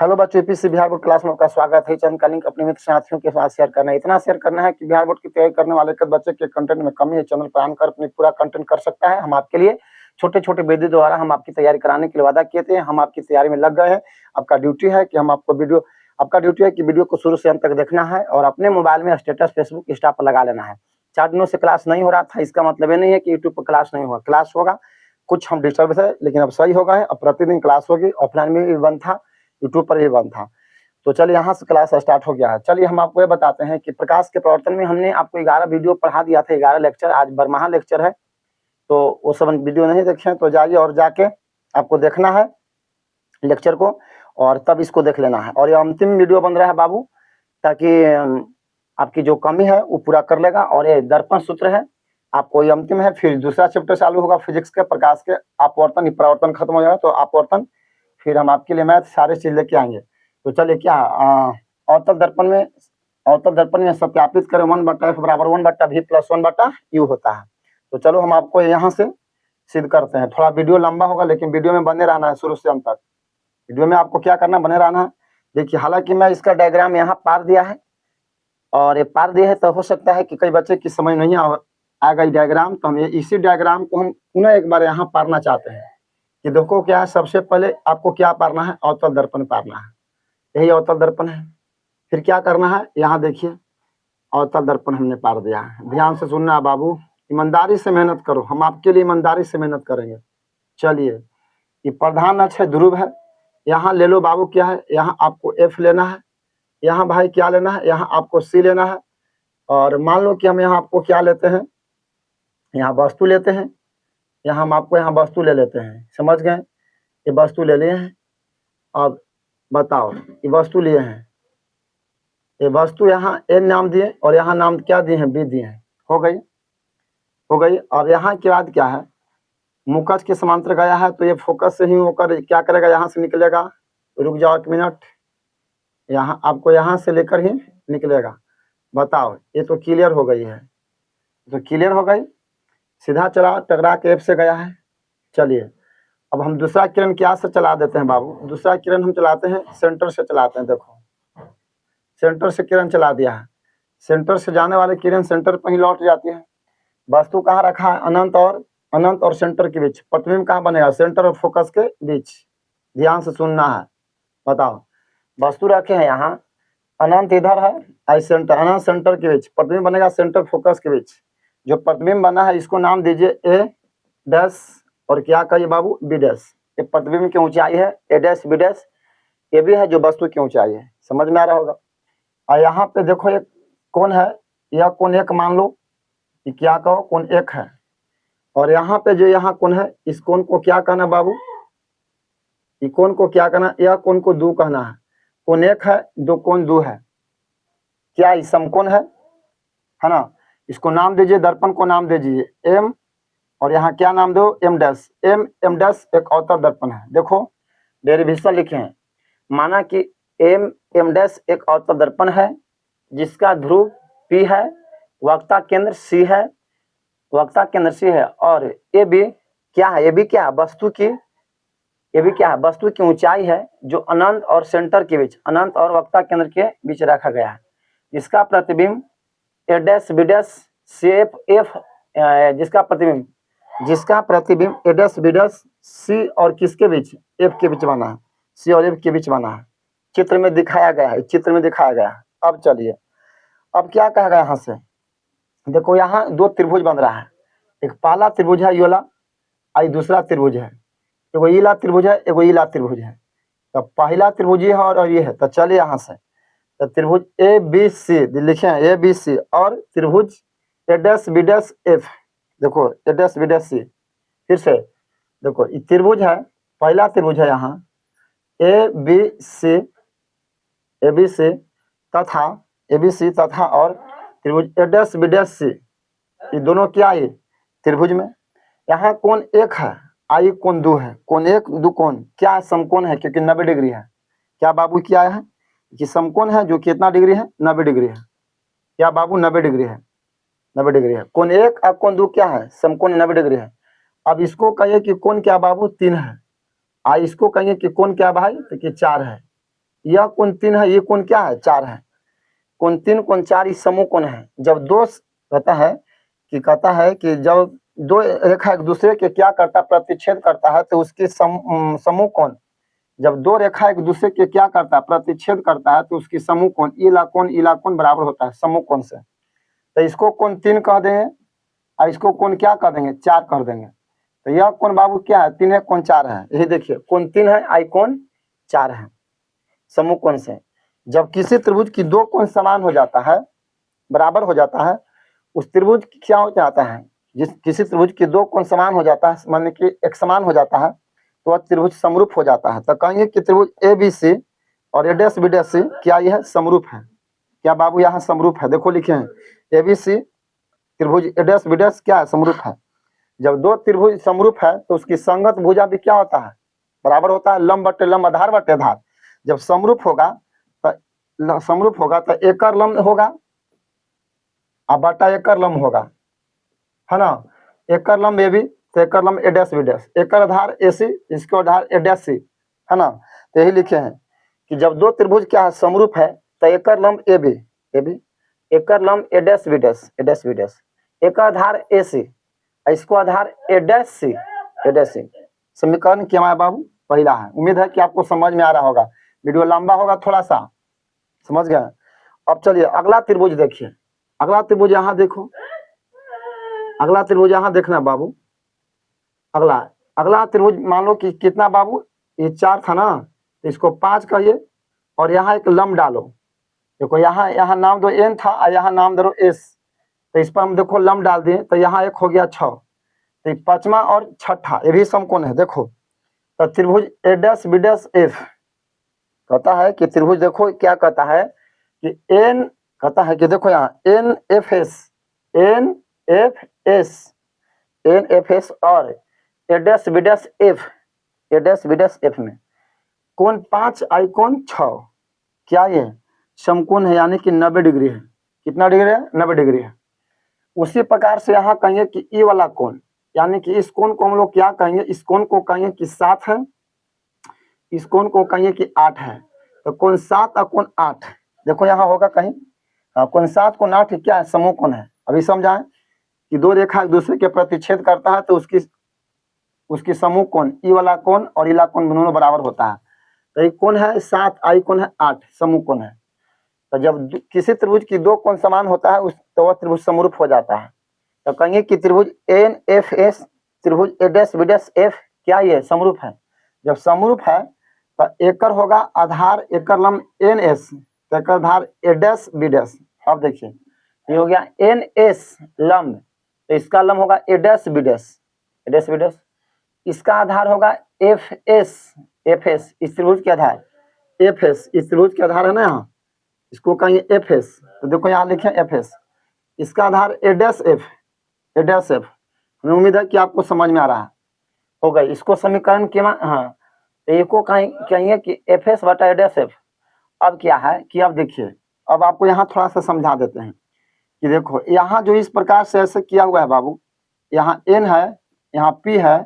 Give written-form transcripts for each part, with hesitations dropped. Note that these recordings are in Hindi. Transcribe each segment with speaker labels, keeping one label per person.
Speaker 1: हेलो बच्चों, यूपीएससी बिहार बोर्ड क्लास में आपका स्वागत है। चंद का लिंक अपने मित्र साथियों के साथ शेयर करना है। इतना शेयर करना है कि बिहार बोर्ड की तैयारी करने वाले बच्चे के कंटेंट में कमी है, चैनल पर आकर अपनी पूरा कंटेंट कर सकता है। हम आपके लिए छोटे छोटे वीडियो द्वारा हम आपकी तैयारी कराने के लिए वादा किए थे। हम आपकी तैयारी में लग गए हैं। आपका ड्यूटी है कि वीडियो को शुरू से अंत तक देखना है और अपने मोबाइल में स्टेटस फेसबुक इंस्टा पर लगा लेना है। 4 दिनों से क्लास नहीं हो रहा था, इसका मतलब ये नहीं है कि यूट्यूब पर क्लास नहीं होगा, क्लास होगा। कुछ हम डिस्टर्ब है, लेकिन अब सही हो गए हैं। अब प्रतिदिन क्लास होगी। ऑफलाइन में भी बंद था, यूट्यूब पर भी बंद था। तो चलिए यहाँ से क्लास स्टार्ट हो गया है। चलिए हम आपको ये बताते हैं कि प्रकाश के प्रवर्तन में हमने आपको 11 वीडियो पढ़ा दिया था, 11 लेक्चर। आज बरमाहा लेक्चर है, तो वो सब वीडियो नहीं देखे तो जाइए और जाके आपको देखना है लेक्चर को और तब इसको देख लेना है। और ये अंतिम वीडियो बन रहा है बाबू, ताकि आपकी जो कमी है वो पूरा कर लेगा। और ये दर्पण सूत्र है, आपको ये अंतिम है। फिर दूसरा चैप्टर चालू होगा फिजिक्स के, प्रकाश के अपवर्तन प्रवर्तन खत्म हो जाएगा तो अपवर्तन, फिर हम आपके लिए मैथ सारे चीज लेके आएंगे। तो चलिए क्या अवतल दर्पण में सत्यापित करें 1/f बराबर 1/v प्लस 1/u होता है। तो चलो हम आपको यहाँ से सिद्ध करते हैं। थोड़ा वीडियो लंबा होगा, लेकिन वीडियो में बने रहना है शुरू से अंत तक। वीडियो में आपको क्या करना, बने रहना है। देखिए, हालांकि मैं इसका डायग्राम यहाँ पार दिया है और ये पार दिया है, तो हो सकता है कि कई बच्चे की समझ नहीं आएगा ये डायग्राम। तो हम इसी डायग्राम को हम पुनः एक बार यहाँ पारना चाहते हैं कि देखो क्या है। सबसे पहले आपको क्या पारना है, अवतल दर्पण पारना है। यही अवतल दर्पण है। फिर क्या करना है, यहाँ देखिए अवतल दर्पण हमने पार दिया है। ध्यान से सुनना बाबू, ईमानदारी से मेहनत करो, हम आपके लिए ईमानदारी से मेहनत करेंगे। चलिए, ये प्रधान अक्ष है, ध्रुव है। यहाँ ले लो बाबू, क्या है, यहाँ आपको एफ लेना है। यहाँ भाई क्या लेना है, यहाँ आपको सी लेना है। और मान लो कि हम यहाँ आपको क्या लेते हैं, यहाँ वस्तु लेते हैं। यहाँ हम आपको यहाँ वस्तु ले लेते हैं, समझ गए। ये वस्तु ले लिए हैं। अब बताओ, ये वस्तु लिए हैं, ये वस्तु यहाँ ए नाम दिए और यहाँ नाम क्या दिए हैं, बी दिए हैं। हो गई। अब यहाँ के बाद क्या है, मुकज के समांतर गया है, तो ये फोकस से ही होकर क्या करेगा, यहाँ से निकलेगा। रुक जाओ 1 मिनट, यहाँ आपको यहाँ से लेकर ही निकलेगा। बताओ, ये तो क्लियर हो गई है। तो क्लियर हो गई, सीधा चला, टकरा के एफ से गया है। चलिए, अब हम दूसरा किरण क्या से चला देते हैं बाबू। दूसरा किरण हम चलाते हैं सेंटर से चलाते हैं। देखो, सेंटर से किरण चला दिया है। सेंटर से जाने वाले किरण सेंटर पर ही लौट जाती है। वस्तु कहाँ रखा है, अनंत और सेंटर के बीच। प्रतिबिंब कहाँ बनेगा, सेंटर और फोकस के बीच। ध्यान से सुनना है। बताओ, वस्तु रखे हैं यहाँ, अनंत इधर है, आई सेंटर, अनंत सेंटर के बीच। प्रतिबिंब बनेगा सेंटर फोकस के बीच। जो प्रतिबिंब बना है इसको नाम दीजिए ए डैश और क्या कहिए बाबू, बी डैश। ये प्रतिबिंब की ऊंचाई है, ए डैश बी डैश। ये भी है जो वस्तु की ऊंचाई है, समझ में आ रहा होगा। और यहाँ पे देखो एक कोण है, यह कोण एक मान लो कि क्या कहो, कोण एक है। और यहाँ पे जो यहाँ कोण है, इस कोण को क्या कहना बाबू, ये कोण को क्या कहना, यह कोण को दो कहना है। कोण एक है, दो कोण दो है। क्या ये समकोण है ना। इसको नाम दीजिए, दर्पण को नाम दीजिए एम और यहाँ क्या नाम दो, एम डैश। एम डैश एक अवतल दर्पण है। देखो डेरिवेशन लिखे हैं, माना कि एम डैश एक अवतल दर्पण है जिसका ध्रुव P है, वक्रता केंद्र C है, और ए बी क्या है, ए बी क्या है, वस्तु की ऊंचाई है जो अनंत और सेंटर के बीच, अनंत और वक्रता केंद्र के बीच रखा गया है। जिसका प्रतिबिंब A dash B dash C F, जिसका प्रतिबिंब A dash B dash C और किसके बीच, एफ के बीच बना है, सी और एफ के बीच बना है। चित्र में दिखाया गया है। अब चलिए, अब क्या कहेगा, यहाँ से देखो, यहाँ 2 त्रिभुज बन रहा है। एक पहला त्रिभुज है ये वाला, और दूसरा त्रिभुज है, एगो ईला त्रिभुज है, एगो ईला त्रिभुज है। तो पहला त्रिभुज ये है और ये है। तो चलिए यहाँ से, तो त्रिभुज ए बी सी लिखे हैं, ए बी सी, और त्रिभुज ए डैश बी डैश एफ। देखो ए डैश बी डैश सी। फिर से देखो, ये त्रिभुज है, पहला त्रिभुज है यहाँ ए बी सी तथा और त्रिभुज ए डैश बी डैश सी। ये दोनों क्या है, त्रिभुज में। यहाँ कोण एक है, आई कोण दो है। कोण एक दो कोण क्या है, समकोण है, क्योंकि 90 डिग्री है। क्या बाबू क्या है कि समकोण है, जो कितना डिग्री है, 90 डिग्री है। क्या बाबू 90 डिग्री है, 90 डिग्री है। कोण एक और कोण दो क्या है, समकोण 90 डिग्री है। अब इसको कहिए कि कोण क्या बाबू 3 है, इसको कहिए कि कोण क्या भाई, तो कि 4 है। यह कोण 3 है, ये कोण क्या है 4 है। कोण 3 कोण 4 इस समूह कोण है। जब दो कहता है कि जब दो रेखा एक दूसरे के क्या करता प्रतिच्छेद करता है तो उसकी समूह कोण, जब दो रेखा एक दूसरे के क्या करता है प्रतिच्छेद करता है तो उसकी समूह कोण इला कोण बराबर होता है समूह कोण से। तो इसको कोण 3 कह देंगे और इसको कोण क्या कर देंगे 4 कर देंगे। तो यह कोण बाबू क्या है 3 है कोण 4 है। यही देखिए कोण 3 है आई कोण 4 है समूह कोण से। जब किसी त्रिभुज की दो कोण समान हो जाता है बराबर हो जाता है उस त्रिभुज क्या हो जाता है, जिस किसी त्रिभुज की दो कोण समान हो जाता है मान कि एक समान हो जाता है तो वह त्रिभुज समरूप हो जाता है। तो कहेंगे कि त्रिभुज ए बी सी और ए डैश बी डैश सी क्या यह समरूप है। क्या बाबू यहाँ समरूप है, देखो लिखे हैं ए बी सी त्रिभुज ए डैश बी डैश क्या है समरूप है। जब दो त्रिभुज समरूप है तो उसकी संगत भुजा भी क्या होता है बराबर होता है लंब बटे लंब आधार बटे आधार। जब समरूप होगा तो एकर लंब होगा और बटा एकर लंब होगा है ना। एकर लंब ए बी तो एकर लंब ए डैश बी डैश, एकर आधार ए सी इसके आधार ए डैश सी है ना। तो यही लिखे हैं कि जब दो त्रिभुज क्या है समरूप है तो एकर लंब ए बी एकर लंब ए डैश बी डैश एकर आधार ए सी इसको आधार ए डैश सी समीकरण क्या है बाबू पहला है। उम्मीद है कि आपको समझ में आ रहा होगा, वीडियो लंबा होगा थोड़ा सा, समझ गए। अब चलिए अगला त्रिभुज देखिए। अगला त्रिभुज यहाँ देखो, अगला त्रिभुज यहाँ देखना बाबू। अगला त्रिभुज मान लो कि कितना बाबू ये 4 था ना तो इसको 5 कहिए और यहाँ एक लंब डालो। देखो यहाँ नाम दो n था और यहाँ नाम दो s, तो इस पर हम देखो लंब डाल दिए तो यहाँ एक हो गया 6, तो 5वां और 6ठा ये भी समकोण है। देखो तो त्रिभुज ए डैश बी डैश एफ कहता है कि त्रिभुज देखो क्या कहता है कि n कहता है कि देखो यहाँ एन एफ एस और ए डैश बी डैश एफ में कोण 5 आई कोण 6 क्या ये समकोण है यानी कि 90 डिग्री है। कितना डिग्री है 90 डिग्री है। उसी प्रकार से यहाँ कहेंगे कि ई वाला कोण यानी कि इस कोण को हम लोग क्या कहेंगे, इस कोण को कहेंगे कि 7 है, इस कोण को कहेंगे कि 8 है। तो कोण 7 और कोण 8 देखो यहाँ होगा कहीं कोण 7 कोण 8 क्या है समूह कोण है। अभी समझाएं कि दो रेखा एक दूसरे के प्रतिच्छेद करता है तो उसकी समूह कोण ई वाला कोण और इला कोण दोनों बराबर होता है। तो ये कोण है 7 आई कोण है 8 समूह कोण है। तो जब किसी त्रिभुज की दो कोण समान होता है तो वह त्रिभुज समरूप हो जाता है। तो कहेंगे कि त्रिभुज एन एफ एस त्रिभुज ए डैश बी डैश एफ क्या ये समरूप है। जब समरूप है तो एकर होगा आधार एकर लंब एन एस तो एकर आधार ए डैश बी डैश। अब देखिए ये हो गया एन एस लंब तो इसका लंब होगा ए डैश बी डैश इसका आधार होगा एफ एस इस त्रिभुज के आधार एफ एस इस त्रिभुज के आधार है ना यहाँ इसको कहेंगे एफ एस। तो देखो यहाँ लिखे एफ एस इसका आधार ए डैश एफ हमें उम्मीद है कि आपको समझ में आ रहा है हो गई। इसको समीकरण के हाँ तो एक को कहेंगे कि एफ एस बटा ए डैश एफ। अब क्या है कि अब देखिए अब आपको यहाँ थोड़ा सा समझा देते हैं कि देखो यहाँ जो इस प्रकार से ऐसे किया हुआ है बाबू, यहाँ एन है यहाँ पी है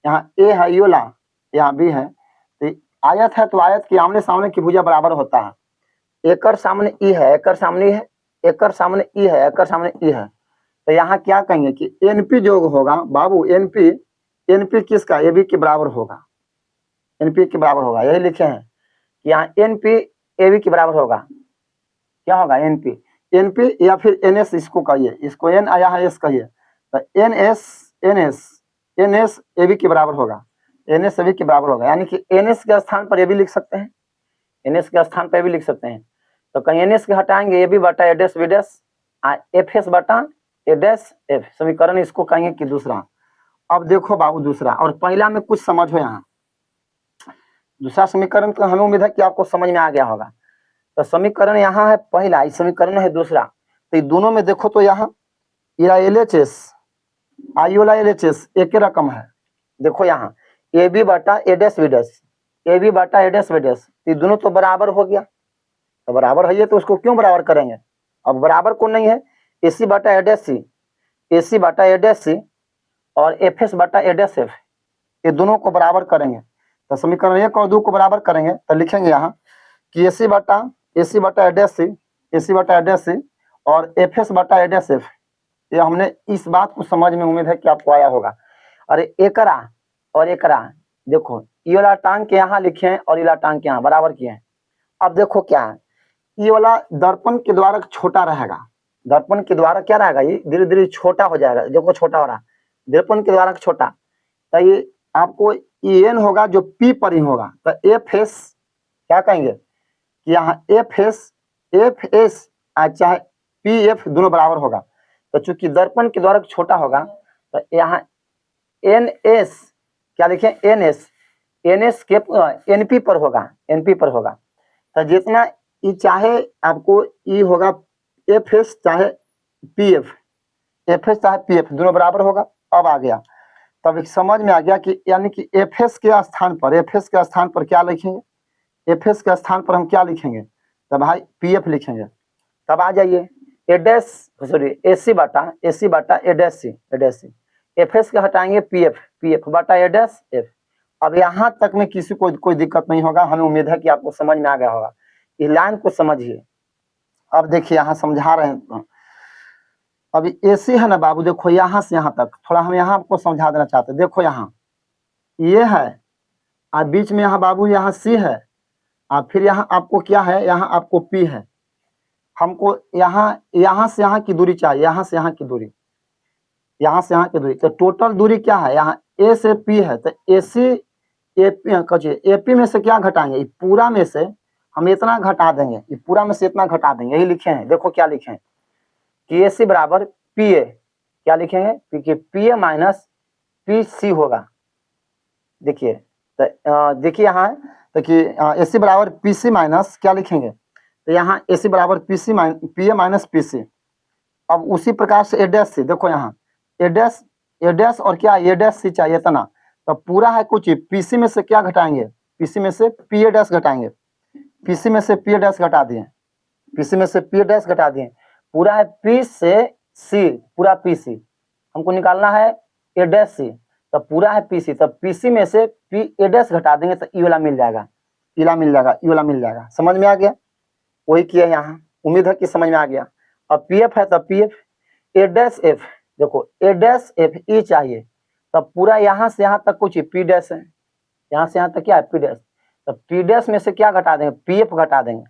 Speaker 1: यहाँ ए है योला यहाँ बी है। तो आयत है तो आयत के आमने सामने की भुजा बराबर होता है। एकर सामने ई है एकर सामने है एकर सामने ई है एकर सामने ई है। तो यहाँ क्या कहेंगे कि एनपी जो होगा बाबू एनपी किसका ए बी के बराबर होगा एनपी के बराबर होगा। यही लिखे हैं कि यहाँ एनपी ए बी के बराबर होगा। क्या होगा एनपी या फिर एनएस इसको कहिए इसको एन आया है एस कहिए तो एनएस ए बी के बराबर होगा एनएस ए बी के बराबर होगा। यानी कि एनएस के स्थान पर ए बी लिख सकते हैं एनएस के स्थान पर ए बी लिख सकते हैं। तो कहीं एनएस के हटाएंगे ए बी बटा A dash B dash F S बटा ए डैश एफ समीकरण इसको कहेंगे कि दूसरा। अब देखो बाबू दूसरा और पहला में कुछ समझो यहाँ दूसरा समीकरण तो हमें उम्मीद है कि आपको समझ में आ गया होगा। तो समीकरण यहाँ है पहला इस समीकरण है दूसरा। तो ये दोनों में देखो तो यहाँ एल एच एस आईओला एल एच एस एक ही रकम है। देखो यहाँ ए बी बटा ए डैश बी डैश ये दोनों तो बराबर हो गया। तो बराबर है तो उसको क्यों बराबर करेंगे। अब बराबर कौन नहीं है एसी बटा ए डैश सी और एफ एस बटा ए डैश एफ ये दोनों को बराबर करेंगे। तो समीकरण 1 और 2 को बराबर करेंगे तो लिखेंगे यहाँ कि AC बटा A डैश C और FS बटा A डैश F। ये हमने इस बात को समझ में उम्मीद है कि आपको आया होगा। अरे एकरा और एकरा देखो, ये वाला टांग के यहाँ लिखे हैं और ये वाला टांग के यहाँ बराबर किए हैं। अब देखो क्या है, ये वाला दर्पण के द्वारा छोटा रहेगा, दर्पण के द्वारा क्या रहेगा, ये धीरे धीरे छोटा हो जाएगा। देखो छोटा हो रहा, दर्पण के द्वारा छोटा, तो ये आपको एन होगा जो पी पर ही होगा। तो एफ एस क्या कहेंगे कि यहाँ एफ एस चाहे पी एफ दोनों बराबर होगा। तो चूंकि दर्पण के द्वारा छोटा होगा तो यहाँ एन एस क्या लिखें, एन एस के एनपी पर होगा। तो जितना ये चाहे आपको ये होगा एफ एस चाहे पी एफ दोनों बराबर होगा। अब आ गया, तब समझ में आ गया कि यानी कि एफ एस के स्थान पर क्या लिखेंगे, एफ एस के स्थान पर हम क्या लिखेंगे, तब भाई पी एफ लिखेंगे। तब आ जाइए ए सी बटा A dash C, F S के हटाएंगे पी एफ बटा ए डैश एफ। अब यहाँ तक में किसी को कोई दिक्कत नहीं होगा, हमें उम्मीद है कि आपको समझ में आ गया होगा। इस लाइन को समझिए। अब देखिए यहाँ समझा रहे हैं, अभी एसी है ना बाबू, देखो यहाँ से यहाँ तक, थोड़ा हम यहाँ आपको समझा देना चाहते हैं। देखो यहाँ ये है और बीच में यहाँ बाबू यहाँ सी है और फिर यहाँ आपको क्या है, यहाँ आपको पी है। हमको यहाँ से यहाँ की दूरी चाहिए, यहाँ से यहाँ की दूरी। तो टोटल दूरी क्या है, यहाँ ए से पी है। तो एसी एपी में से क्या घटाएंगे, पूरा में से हम इतना घटा देंगे, ये पूरा में से इतना घटा देंगे। यही लिखे हैं, देखो क्या लिखे हैं कि एसी बराबर पी ए, क्या लिखेंगे, P A minus P C होगा। देखिए देखिए यहाँ तो कि एसी बराबर पी सी माइनस क्या लिखेंगे, तो यहाँ एसी बराबर P A minus P C. अब उसी प्रकार से ए डैश सी, देखो यहाँ ए डैश और क्या ए डैश सी चाहिए इतना, तो पूरा है कुछ पीसी में से क्या घटाएंगे, पीसी में से पी ए डैश घटाएंगे, पीसी में से पी ए डैश घटा दिए, पूरा है पी से सी, पूरा पीसी हमको निकालना है ए डैश सी, तो पूरा है पीसी, तो पीसी में से पी ए डैश घटा देंगे तो ई वाला मिल जाएगा, ई वाला मिल जाएगा। समझ में आ गया, वही किया यहाँ, उम्मीद है कि समझ में आ गया। अब पी एफ है तो P F A dash F, देखो ए डैश एफ ई चाहिए, तब पूरा यहाँ से यहाँ तक कुछ पी डैश है, यहाँ से यहाँ तक क्या है पी डैश, तो पी डैश में से क्या घटा देंगे, पी एफ घटा देंगे,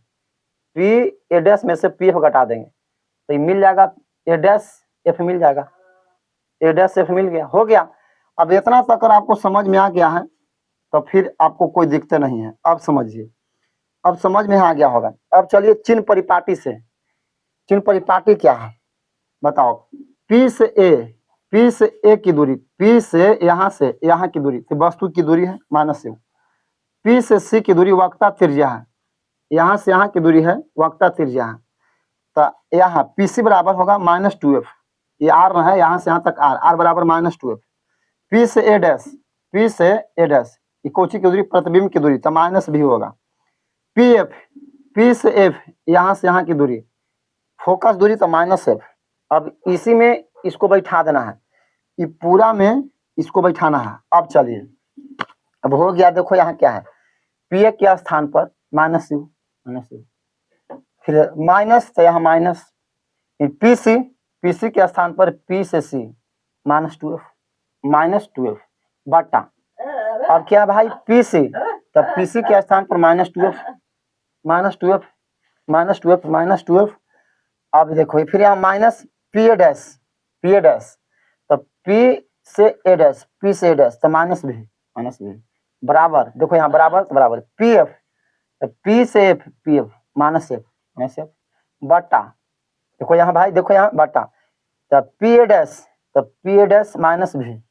Speaker 1: पी ए डैश में से पी एफ घटा देंगे, तो ये मिल जाएगा ए डैश एफ मिल जाएगा, ए डैश एफ मिल गया, हो गया। अब इतना तक अगर आपको समझ में आ गया है तो फिर आपको कोई दिक्कत नहीं है। अब समझिए, अब समझ में आ गया होगा। अब चलिए चिन्ह परिपाटी से, चिन्ह परिपाटी क्या है बताओ। पी से ए की दूरी, पी से यहाँ की दूरी तो वस्तु की दूरी है माइनस यू, पी से सी की दूरी वक्रता त्रिज्या है, यहाँ से यहाँ की दूरी है वक्रता त्रिज्या है, तो यहाँ पी सी बराबर होगा माइनस टू एफ, ये आर है यहाँ से यहाँ तक आर बराबर माइनस टू एफ। पी से ए डैश ये कोची की दूरी, प्रतिबिंब की दूरी, तो माइनस भी होगा। पी से एफ यहाँ से यहाँ की दूरी, फोकस दूरी, तो माइनस एफ। अब इसी में इसको बैठा देना है, ये पूरा में इसको बैठाना है। अब चलिए, अब हो गया, देखो यहाँ क्या है, पी ए के स्थान पर माइनस यू, फिर माइनस, तो यहाँ माइनस पी सी के स्थान पर पी से सी माइनस टू एफ बटा, अब क्या भाई पी सी, तब पी सी के स्थान पर माइनस टू एफ। अब देखो फिर यहाँ माइनस पी ए डैश, तो पी से ए डैश तो माइनस भी बराबर, देखो यहाँ बराबर पी एफ, तो पी से एफ माइनस एफ बटा, देखो यहाँ भाई, देखो यहाँ बटा, तो पी ए डैश माइनस भी,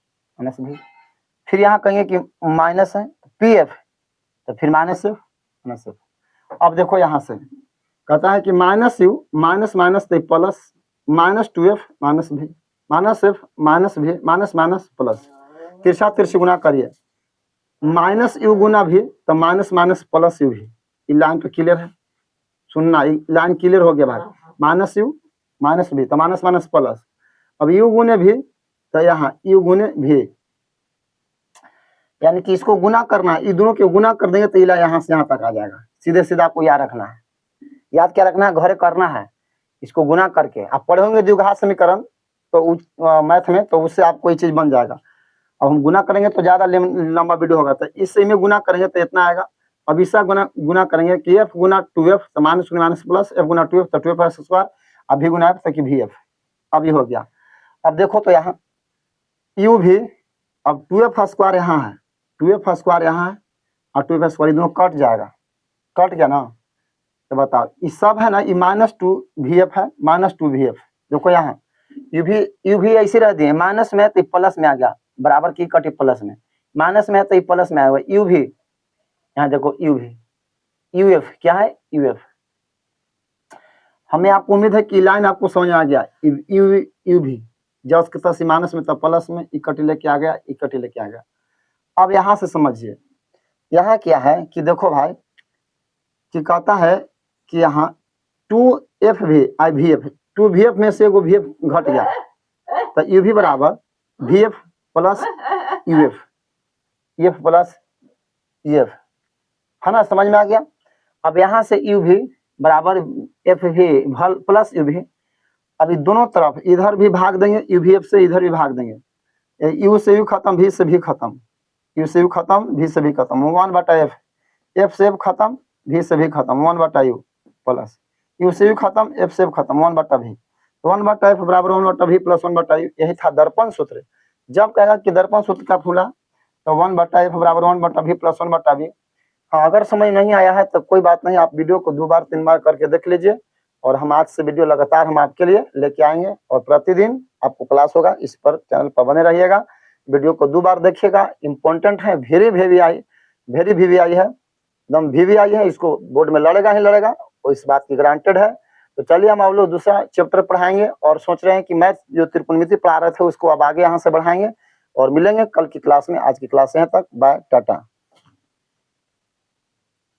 Speaker 1: फिर यहाँ कहेंगे कि माइनस है पी एफ, तो फिर माइनस एफ। अब देखो यहाँ से कहता है कि माइनस यू माइनस तो plus minus two F minus भी, माइनस एफ माइनस प्लस, तिरछा गुना करिए, माइनस यू गुना भी तो माइनस प्लस यू भी। ये लाइन तो क्लियर है, सुनना, ये लाइन क्लियर हो गया भाई। माइनस यू माइनस भी तो माइनस प्लस, अब यू गुने भी तो यहाँ यू गुने भी, यानी कि इसको गुना करना है, इन दोनों के गुना कर देंगे तो इला यहाँ से यहाँ तक आ जाएगा। सीधे सीधा आपको याद रखना है, याद क्या रखना है, घरे करना है, इसको गुना करके आप पढ़े होंगे द्विघात समीकरण तो मैथ में, तो उससे आपको ये चीज बन जाएगा। अब हम गुना करेंगे तो ज्यादा लंबा वीडियो होगा, तो इससे में गुना करेंगे तो इतना आएगा। अब इसका गुना करेंगे कि एफ गुना 2f तो माइनस माइनस प्लस एफ गुना 2f तो 2f स्क्वायर, अभी गुना एफ कि वी एफ, अभी हो गया। अब देखो तो यहाँ यू भी, अब 2f स्क्वायर यहाँ है, 2f स्क्वायर यहाँ है और 2f स्क्वायर दोनों कट जाएगा, कट गया ना। तो बताओ ये सब है ना, ये -2vf है, -2vf। देखो यहाँ यू भी ऐसे रह दिए, माइनस में तो प्लस में आ गया, बराबर की कटी प्लस में, माइनस में तो प्लस में आएगा। यू भी यहाँ देखो, यू भी यूएफ क्या है, यूएफ। हमें आपको उम्मीद है कि लाइन आपको समझ आ गया। यू भी जब उसके पास माइनस में तो प्लस में इकट्ठी लेके आ गया, इकट्ठी लेके आ गया। अब यहाँ से समझिए, यहाँ क्या है कि देखो भाई कि कहता है कि यहाँ 2f भी आई वी एफ, 2vf में से एगो vf घट गया, तो यू भी बराबर vf plus UF, F plus UF, है ना, समझ में आ गया। अब यहाँ से यू भी बराबर एफ भी प्लस यू भी, अभी दोनों तरफ इधर भी भाग देंगे, यू भी एफ से इधर भी भाग देंगे, यू से यू खत्म, भी से भी खत्म, यू से यू खत्म, भी से भी खत्म, 1/f, एफ से एफ खत्म, भी से भी खत्म, 1/u प्लस यू से यू खत्म, एफ से एफ खत्म, 1/v, 1/f बराबर 1/v प्लस 1/u। यही था दर्पण सूत्र। जब कहेगा कि दर्पण सूत्र का फूला तो 1/f बराबर 1/v प्लस 1/v। हाँ, अगर समझ नहीं आया है तो कोई बात नहीं, आप वीडियो को 2 बार 3 बार करके देख लीजिए, और हम आज से वीडियो लगातार हम आपके लिए लेके आएंगे, और प्रतिदिन आपको क्लास होगा, इस पर चैनल पर बने रहिएगा। वीडियो को 2 बार देखिएगा, इम्पोर्टेंट है, वेरी वीवीआई है, एकदम वीवीआई है, इसको बोर्ड में लड़ेगा ही लड़ेगा, और इस बात की गारंटेड है। तो चलिए हम आप लोग दूसरा चैप्टर पढ़ाएंगे, और सोच रहे हैं कि मैथ जो त्रिकोणमिति पढ़ा रहे थे उसको अब आगे यहाँ से बढ़ाएंगे, और मिलेंगे कल की क्लास में। आज की क्लास यहाँ तक, बाय, टाटा।